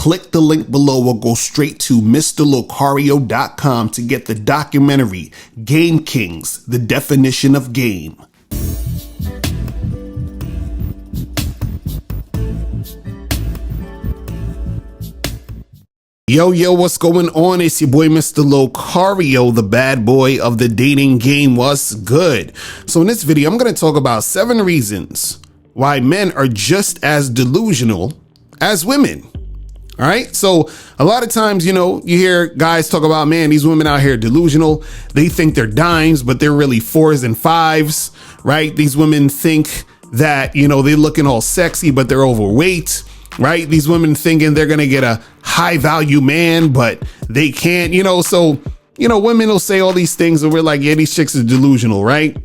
click the link below or go straight to mr.locario.com to get the documentary Game Kings, The Definition of Game. Yo, what's going on? It's your boy, Mr. Locario, the bad boy of the dating game. What's good? So in this video, I'm going to talk about 7 reasons why men are just as delusional as women. All right. So a lot of times, you hear guys talk about, man, these women out here delusional. They think they're dimes, but they're really 4s and 5s, right? These women think that, they're looking all sexy, but they're overweight. Right? These women thinking they're going to get a high value man, but they can't, so, women will say all these things and we're like, yeah, these chicks are delusional, right?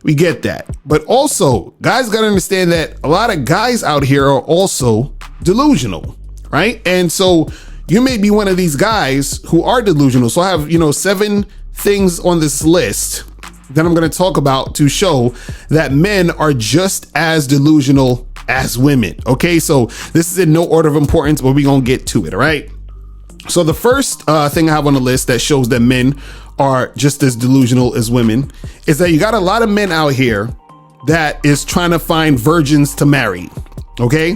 We get that. But also, guys got to understand that a lot of guys out here are also delusional, right? And so you may be one of these guys who are delusional. So I have, 7 things on this list that I'm going to talk about to show that men are just as delusional as women. Okay, so this is in no order of importance, but we're gonna get to it. All right, so the first thing I have on the list that shows that men are just as delusional as women is that you got a lot of men out here that is trying to find virgins to marry. Okay,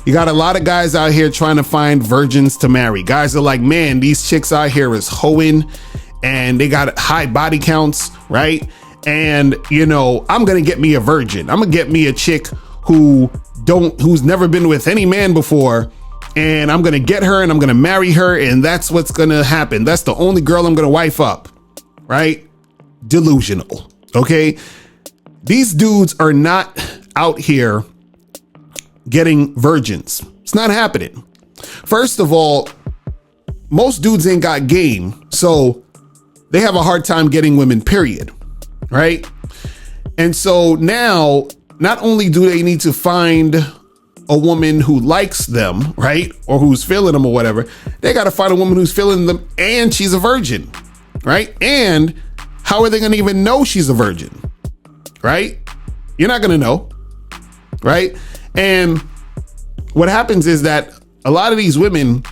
you got a lot of guys out here trying to find virgins to marry. Guys are like, man, these chicks out here is hoeing and they got high body counts, right? And I'm gonna get me a virgin. I'm gonna get me a chick who's never been with any man before, and I'm gonna get her and I'm gonna marry her, and that's what's gonna happen. That's the only girl I'm gonna wife up, right? Delusional. Okay, these dudes are not out here getting virgins. It's not happening. First of all, most dudes ain't got game, so they have a hard time getting women, period, right? And so now, not only do they need to find a woman who likes them, right? Or who's feeling them or whatever, they got to find a woman who's feeling them and she's a virgin, right? And how are they going to even know she's a virgin, right? You're not going to know, right? And what happens is that a lot of these women,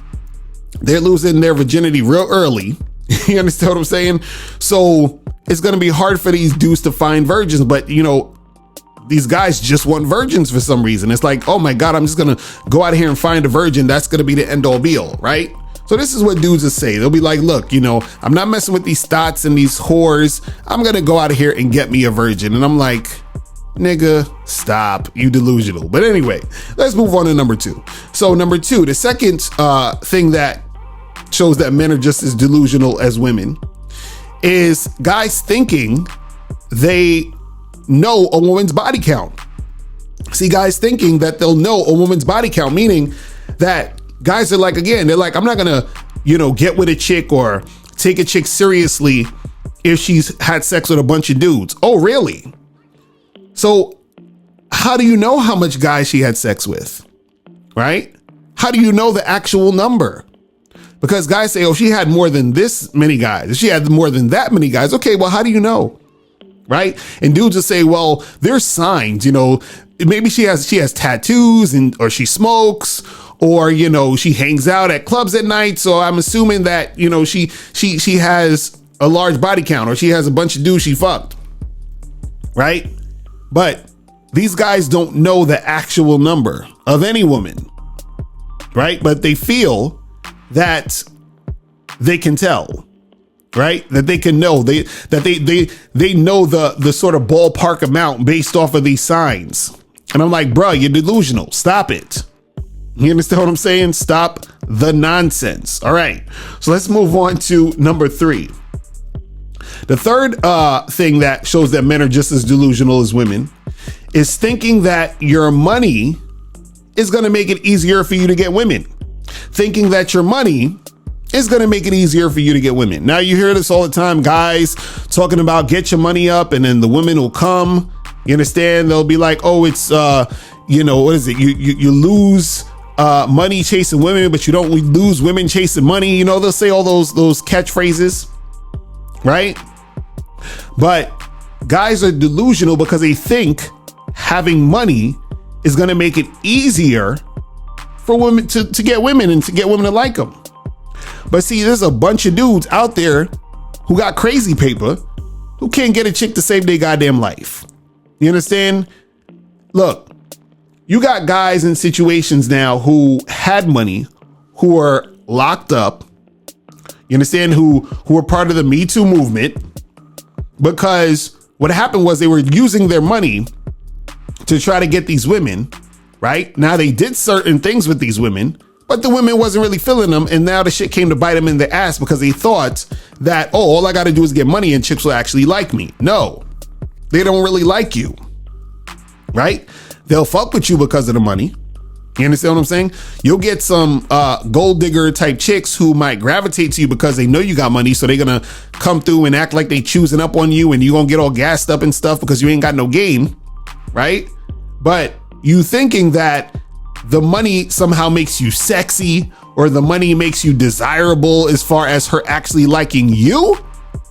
they're losing their virginity real early. You understand what I'm saying? So it's going to be hard for these dudes to find virgins, but these guys just want virgins for some reason. It's like, oh my God, I'm just going to go out here and find a virgin. That's going to be the end all be all, right? So this is what dudes will say. They'll be like, look, I'm not messing with these thoughts and these whores. I'm going to go out of here and get me a virgin. And I'm like, nigga, stop, you delusional. But anyway, let's move on to number 2. So number 2, the second thing that shows that men are just as delusional as women is guys thinking they know a woman's body count. See, guys thinking that they'll know a woman's body count, meaning that guys are like, again, they're like, I'm not gonna, get with a chick or take a chick seriously if she's had sex with a bunch of dudes. Oh, really? So how do you know how much guys she had sex with, right? How do you know the actual number? Because guys say, oh, she had more than this many guys. She had more than that many guys. Okay, well, how do you know? Right? And dudes will say, well, there's signs, maybe she has tattoos or she smokes, or, she hangs out at clubs at night. So I'm assuming that, she has a large body count, or she has a bunch of dudes she fucked. Right? But these guys don't know the actual number of any woman. Right? But they feel that they can tell. Right? That they can know, they know the sort of ballpark amount based off of these signs. And I'm like, bro, you're delusional. Stop it. You understand what I'm saying? Stop the nonsense. All right. So let's move on to number 3. The third thing that shows that men are just as delusional as women is thinking that your money is going to make it easier for you to get women. Thinking that your money is going to make it easier for you to get women. Now you hear this all the time, guys talking about get your money up and then the women will come. You understand? They'll be like, oh, it's, what is it? You lose money chasing women, but you don't lose women chasing money. They'll say all those catchphrases, right? But guys are delusional because they think having money is going to make it easier for women to get women and to get women to like them. But see, there's a bunch of dudes out there who got crazy paper who can't get a chick to save their goddamn life. You understand? Look, you got guys in situations now who had money, who are locked up. You understand? Who were part of the Me Too movement, because what happened was they were using their money to try to get these women, right? Now they did certain things with these women, but the women wasn't really feeling them. And now the shit came to bite them in the ass because they thought that, oh, all I got to do is get money and chicks will actually like me. No, they don't really like you, right? They'll fuck with you because of the money. You understand what I'm saying? You'll get some gold digger type chicks who might gravitate to you because they know you got money. So they're going to come through and act like they choosing up on you, and you're going to get all gassed up and stuff because you ain't got no game, right? But you thinking that the money somehow makes you sexy or the money makes you desirable as far as her actually liking you,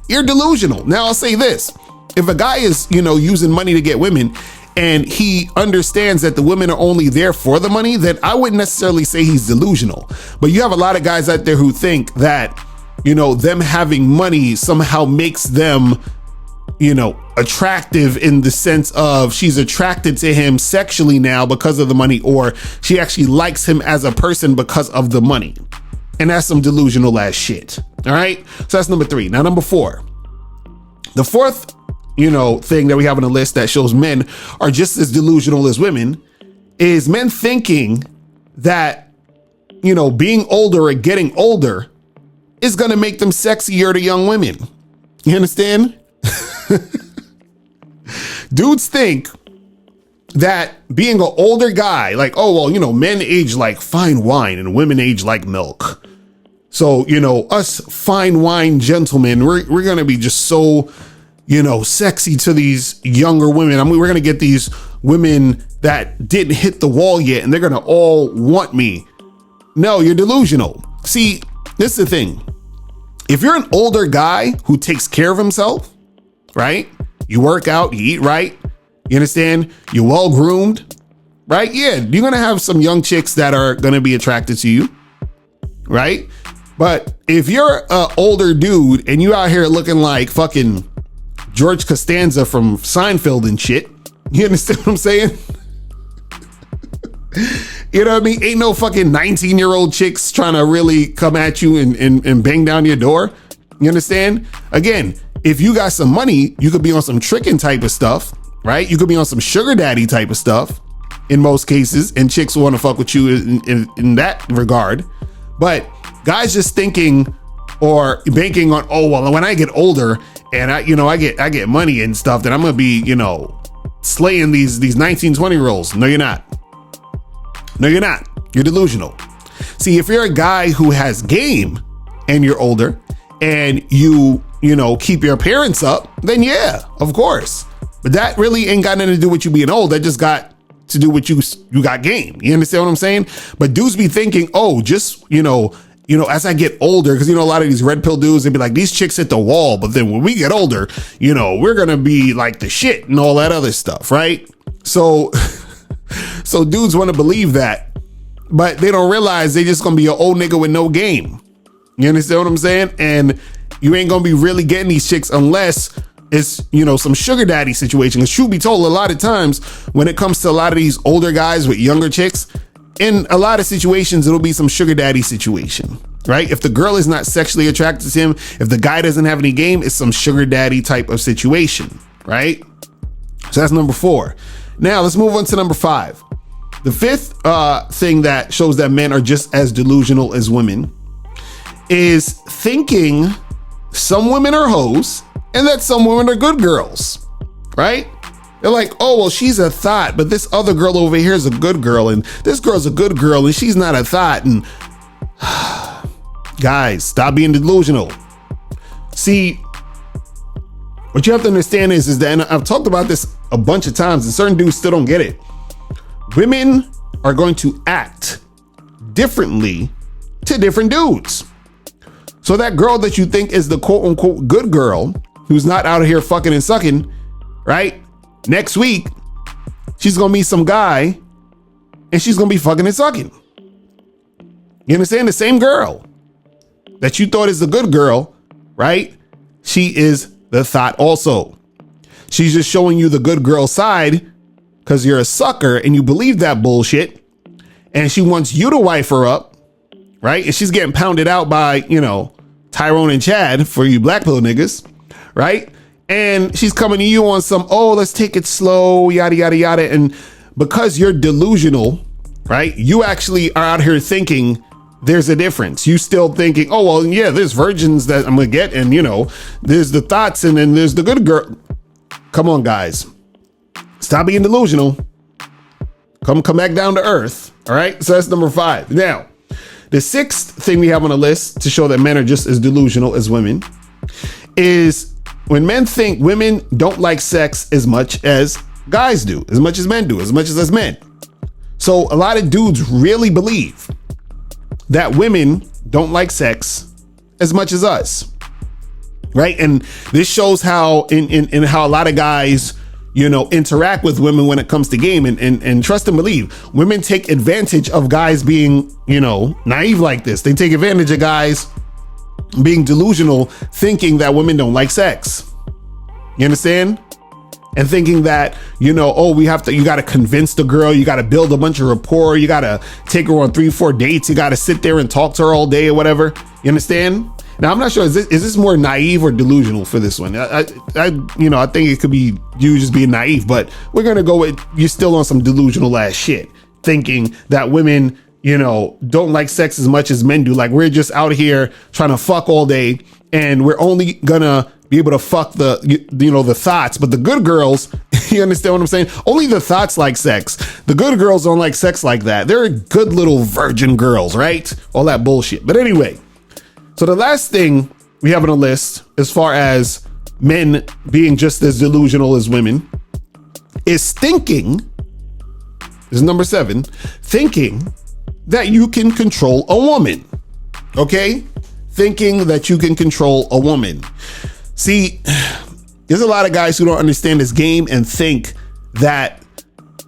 you're delusional. Now I'll say this. If a guy is, using money to get women and he understands that the women are only there for the money, then I wouldn't necessarily say he's delusional. But you have a lot of guys out there who think that, them having money somehow makes them, attractive in the sense of she's attracted to him sexually now because of the money, or she actually likes him as a person because of the money. And that's some delusional ass shit. All right. So that's number 3. Now, number 4, the fourth, thing that we have on the list that shows men are just as delusional as women is men thinking that, being older or getting older is going to make them sexier to young women. You understand? Dudes think that being an older guy, like, oh, well, men age like fine wine and women age like milk. So, us fine wine gentlemen, we're going to be just so, sexy to these younger women. I mean, we're going to get these women that didn't hit the wall yet, and they're going to all want me. No, you're delusional. See, this is the thing. If you're an older guy who takes care of himself, right? You work out, you eat right, you understand? You're well groomed, right? Yeah, you're going to have some young chicks that are going to be attracted to you, right? But if you're an older dude and you out here looking like fucking George Costanza from Seinfeld and shit, you understand what I'm saying? You know what I mean? Ain't no fucking 19-year-old chicks trying to really come at you and bang down your door. You understand? Again, if you got some money, you could be on some tricking type of stuff, right? You could be on some sugar daddy type of stuff in most cases, and chicks want to fuck with you in that regard. But guys just thinking or banking on, oh, well, when I get older and I get money and stuff, then I'm going to be, slaying these 19, 20-year-olds. No, you're not. No, you're not. You're delusional. See, if you're a guy who has game and you're older and you keep your appearance up, then yeah, of course. But that really ain't got nothing to do with you being old. That just got to do with you got game. You understand what I'm saying? But dudes be thinking, oh, just, as I get older, because, a lot of these red pill dudes, they be like, these chicks hit the wall. But then when we get older, we're going to be like the shit and all that other stuff, right? So dudes want to believe that, but they don't realize they just going to be an old nigga with no game. You understand what I'm saying? And you ain't going to be really getting these chicks unless it's, some sugar daddy situation. Because truth be told, a lot of times when it comes to a lot of these older guys with younger chicks, in a lot of situations, it'll be some sugar daddy situation, right? If the girl is not sexually attracted to him, if the guy doesn't have any game, it's some sugar daddy type of situation, right? So that's number 4. Now let's move on to number 5. The 5th thing that shows that men are just as delusional as women is thinking some women are hoes and that some women are good girls, right? They're like, oh, well, she's a thought, but this other girl over here is a good girl, and this girl's a good girl, and she's not a thought. And guys, stop being delusional. See, what you have to understand is that, and I've talked about this a bunch of times, and certain dudes still don't get it. Women are going to act differently to different dudes. So that girl that you think is the quote unquote good girl, who's not out here fucking and sucking, right? Next week, she's going to meet some guy and she's going to be fucking and sucking. You understand? The same girl that you thought is the good girl, right? She is the thought also. She's just showing you the good girl side because you're a sucker and you believe that bullshit. And she wants you to wife her up, right? And she's getting pounded out by, Tyrone and Chad for you black pill niggas, right? And she's coming to you on some, oh, let's take it slow, yada, yada, yada. And because you're delusional, right? You actually are out here thinking there's a difference. You still thinking, oh, well, yeah, there's virgins that I'm going to get. And, there's the thoughts and then there's the good girl. Come on, guys. Stop being delusional. Come back down to earth. All right. So that's number 5. Now, the 6th thing we have on the list to show that men are just as delusional as women is when men think women don't like sex as much as guys do, as much as men do, as much as men. So a lot of dudes really believe that women don't like sex as much as us, right? And this shows how in how a lot of guys, interact with women when it comes to game. And trust and believe, women take advantage of guys being, naive like this. They take advantage of guys being delusional, thinking that women don't like sex. You understand? And thinking that, you got to convince the girl, you got to build a bunch of rapport, you got to take her on 3-4 dates, you got to sit there and talk to her all day or whatever. You understand? Now, I'm not sure, is this more naive or delusional for this one? I think it could be you just being naive, but we're going to go with you're still on some delusional ass shit, thinking that women, don't like sex as much as men do. Like we're just out here trying to fuck all day and we're only gonna be able to fuck the thoughts, but the good girls, you understand what I'm saying? Only the thoughts like sex. The good girls don't like sex like that. They're good little virgin girls, right? All that bullshit. But anyway, so the last thing we have on the list, as far as men being just as delusional as women, is thinking, this is number 7, thinking that you can control a woman. Okay? Thinking that you can control a woman. See, there's a lot of guys who don't understand this game and think that,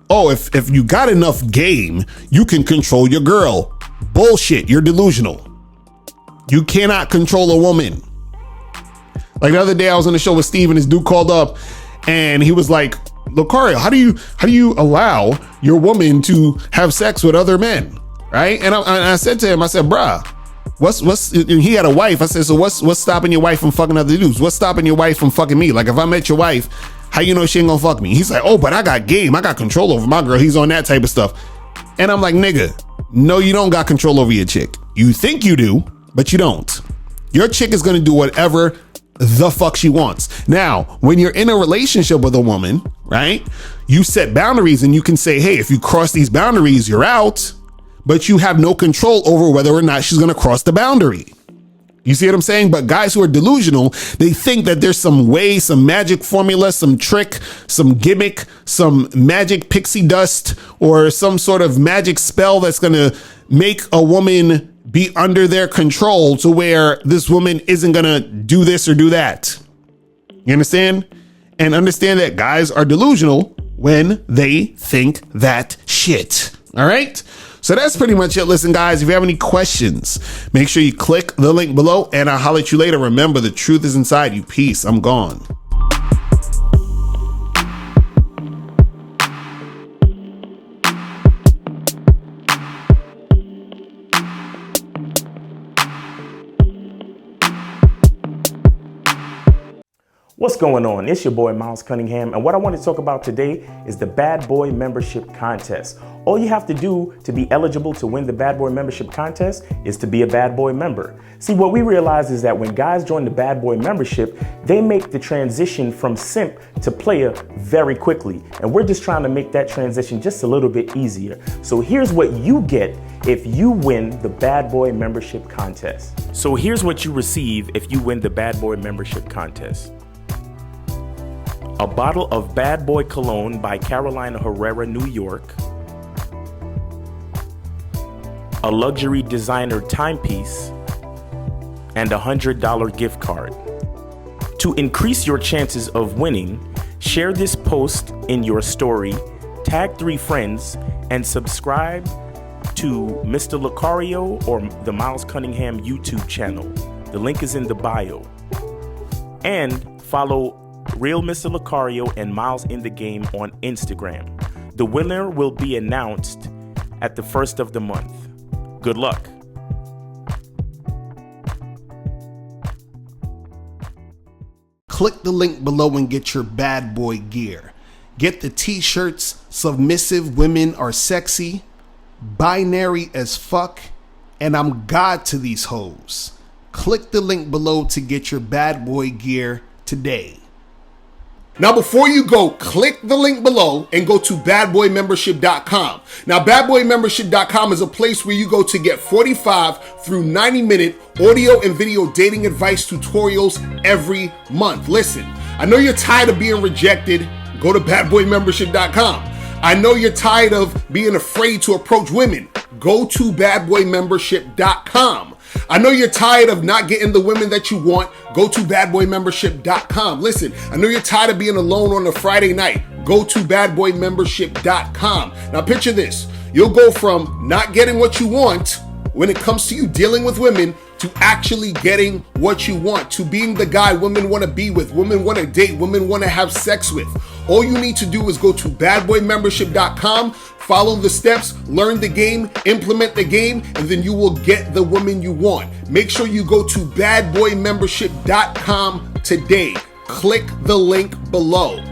oh, if you got enough game, you can control your girl. Bullshit. You're delusional. You cannot control a woman. Like the other day I was on the show with Steve and this dude called up and he was like, Locario, how do you allow your woman to have sex with other men? Right? And I said to him, I said, bruh, what's he had a wife. I said, so what's stopping your wife from fucking other dudes? What's stopping your wife from fucking me? Like if I met your wife, how you know she ain't gonna fuck me? He's like, oh, but I got game. I got control over my girl. He's on that type of stuff. And I'm like, nigga, no, you don't got control over your chick. You think you do, but you don't. Your chick is gonna do whatever the fuck she wants. Now, when you're in a relationship with a woman, right? You set boundaries and you can say, hey, if you cross these boundaries, you're out. But you have no control over whether or not she's going to cross the boundary. You see what I'm saying? But guys who are delusional, they think that there's some way, some magic formula, some trick, some gimmick, some magic pixie dust, or some sort of magic spell that's going to make a woman be under their control to where this woman isn't going to do this or do that. You understand? And understand that guys are delusional when they think that shit. All right? So that's pretty much it. Listen, guys, if you have any questions, make sure you click the link below and I'll holler at you later. Remember, the truth is inside you. Peace. I'm gone. What's going on? It's your boy Miles Cunningham, and what I want to talk about today is the Bad Boy Membership Contest. All you have to do to be eligible to win the Bad Boy Membership Contest is to be a Bad Boy member. See, what we realize is that when guys join the Bad Boy membership, they make the transition from simp to player very quickly, and we're just trying to make that transition just a little bit easier. So here's what you get if you win the Bad Boy Membership Contest. So here's what you receive if you win the Bad Boy Membership Contest. A bottle of Bad Boy Cologne by Carolina Herrera, New York. A luxury designer timepiece. And a $100 gift card. To increase your chances of winning, share this post in your story, tag 3 friends, and subscribe to Mr. Locario or the Miles Cunningham YouTube channel. The link is in the bio. And follow Real Mr. Locario and Miles in the Game on Instagram. The winner will be announced at the first of the month. Good luck. Click the link below and get your bad boy gear. Get the t-shirts, Submissive Women Are Sexy, Binary as Fuck, and I'm God to These Hoes. Click the link below to get your bad boy gear today. Now, before you go, click the link below and go to badboymembership.com. Now, badboymembership.com is a place where you go to get 45 through 90-minute audio and video dating advice tutorials every month. Listen, I know you're tired of being rejected. Go to badboymembership.com. I know you're tired of being afraid to approach women. Go to badboymembership.com. I know you're tired of not getting the women that you want. Go to badboymembership.com. Listen, I know you're tired of being alone on a Friday night. Go to badboymembership.com. Now picture this. You'll go from not getting what you want when it comes to you dealing with women to actually getting what you want, to being the guy women want to be with, women want to date, women want to have sex with. All you need to do is go to badboymembership.com, follow the steps, learn the game, implement the game, and then you will get the woman you want. Make sure you go to badboymembership.com today. Click the link below.